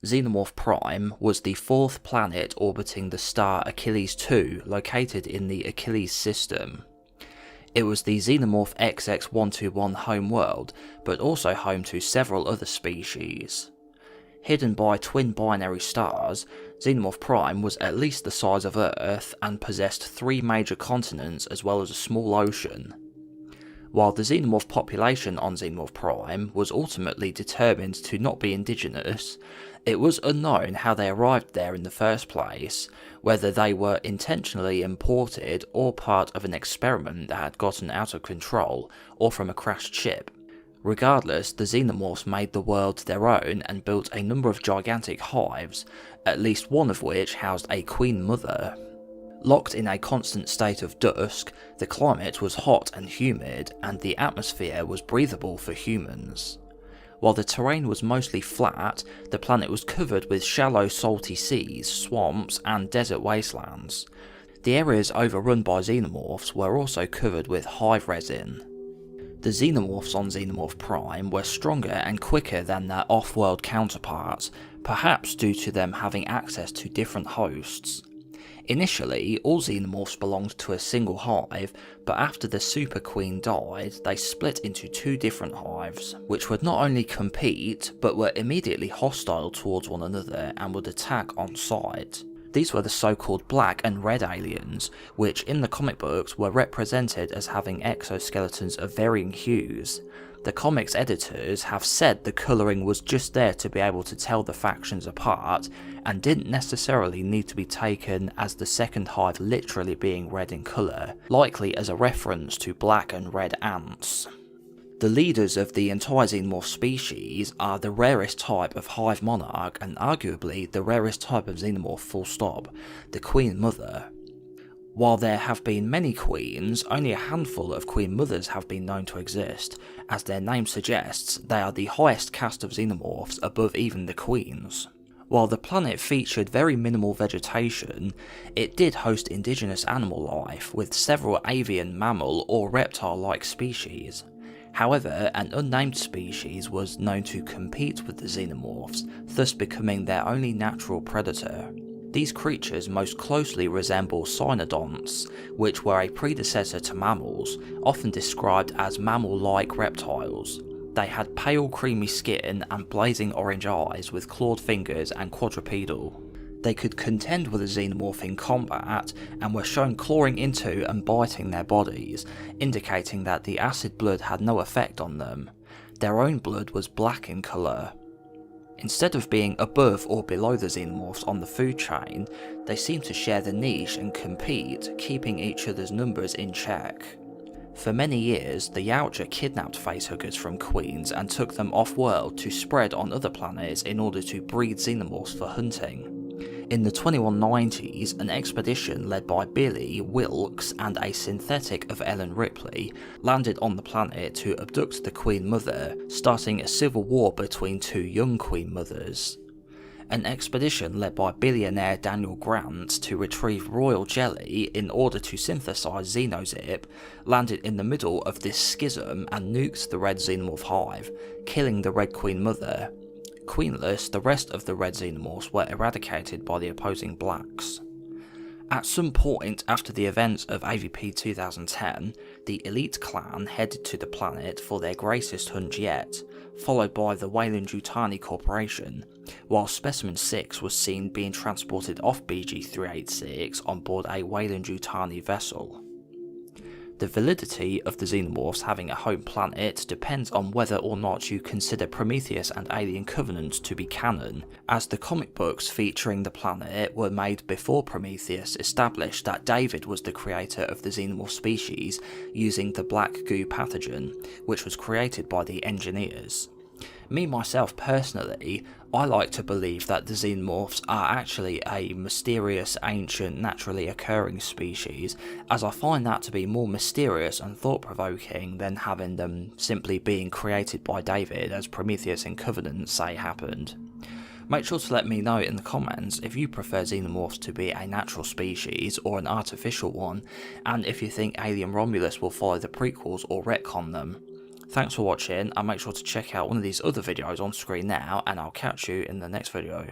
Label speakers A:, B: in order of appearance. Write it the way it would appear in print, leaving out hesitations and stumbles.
A: Xenomorph Prime was the fourth planet orbiting the star Achilles II, located in the Achilles system. It was the Xenomorph XX121 homeworld, but also home to several other species. Hidden by twin binary stars, Xenomorph Prime was at least the size of Earth and possessed 3 major continents as well as a small ocean. While the xenomorph population on Xenomorph Prime was ultimately determined to not be indigenous, it was unknown how they arrived there in the first place, whether they were intentionally imported or part of an experiment that had gotten out of control or from a crashed ship. Regardless, the xenomorphs made the world their own and built a number of gigantic hives, at least one of which housed a queen mother. Locked in a constant state of dusk, the climate was hot and humid, and the atmosphere was breathable for humans. While the terrain was mostly flat, the planet was covered with shallow salty seas, swamps, and desert wastelands. The areas overrun by xenomorphs were also covered with hive resin. The xenomorphs on Xenomorph Prime were stronger and quicker than their off-world counterparts, perhaps due to them having access to different hosts. Initially, all xenomorphs belonged to a single hive, but after the Super Queen died, they split into 2 different hives, which would not only compete, but were immediately hostile towards one another and would attack on sight. These were the so-called black and red aliens, which in the comic books were represented as having exoskeletons of varying hues. The comics editors have said the colouring was just there to be able to tell the factions apart, and didn't necessarily need to be taken as the second hive literally being red in colour, likely as a reference to black and red ants. The leaders of the entire xenomorph species are the rarest type of hive monarch and arguably the rarest type of xenomorph full stop, the queen mother. While there have been many queens, only a handful of queen mothers have been known to exist. As their name suggests, they are the highest caste of xenomorphs above even the queens. While the planet featured very minimal vegetation, it did host indigenous animal life with several avian mammal or reptile-like species. However, an unnamed species was known to compete with the xenomorphs, thus becoming their only natural predator. These creatures most closely resemble cynodonts, which were a predecessor to mammals, often described as mammal-like reptiles. They had pale creamy skin and blazing orange eyes with clawed fingers and quadrupedal. They could contend with a xenomorph in combat and were shown clawing into and biting their bodies, indicating that the acid blood had no effect on them. Their own blood was black in colour. Instead of being above or below the xenomorphs on the food chain, they seem to share the niche and compete, keeping each other's numbers in check. For many years, the Yautja kidnapped facehuggers from queens and took them off-world to spread on other planets in order to breed xenomorphs for hunting. In the 2190s, an expedition led by Billy, Wilkes, and a synthetic of Ellen Ripley landed on the planet to abduct the Queen Mother, starting a civil war between 2 young Queen Mothers. An expedition led by billionaire Daniel Grant to retrieve royal jelly in order to synthesize Xenozip landed in the middle of this schism and nuked the Red Xenomorph hive, killing the Red Queen Mother. Queenless, the rest of the Red Xenomorphs were eradicated by the opposing Blacks. At some point after the events of AVP 2010, the Elite Clan headed to the planet for their greatest hunt yet, followed by the Weyland-Yutani Corporation, while Specimen 6 was seen being transported off BG-386 on board a Weyland-Yutani vessel. The validity of the Xenomorphs having a home planet depends on whether or not you consider Prometheus and Alien Covenant to be canon, as the comic books featuring the planet were made before Prometheus established that David was the creator of the Xenomorph species using the black goo pathogen, which was created by the engineers. Me myself personally, I like to believe that the Xenomorphs are actually a mysterious, ancient, naturally occurring species, as I find that to be more mysterious and thought-provoking than having them simply being created by David as Prometheus and Covenant say happened. Make sure to let me know in the comments if you prefer Xenomorphs to be a natural species or an artificial one, and if you think Alien Romulus will follow the prequels or retcon them. Thanks for watching, and make sure to check out one of these other videos on screen now, and I'll catch you in the next video.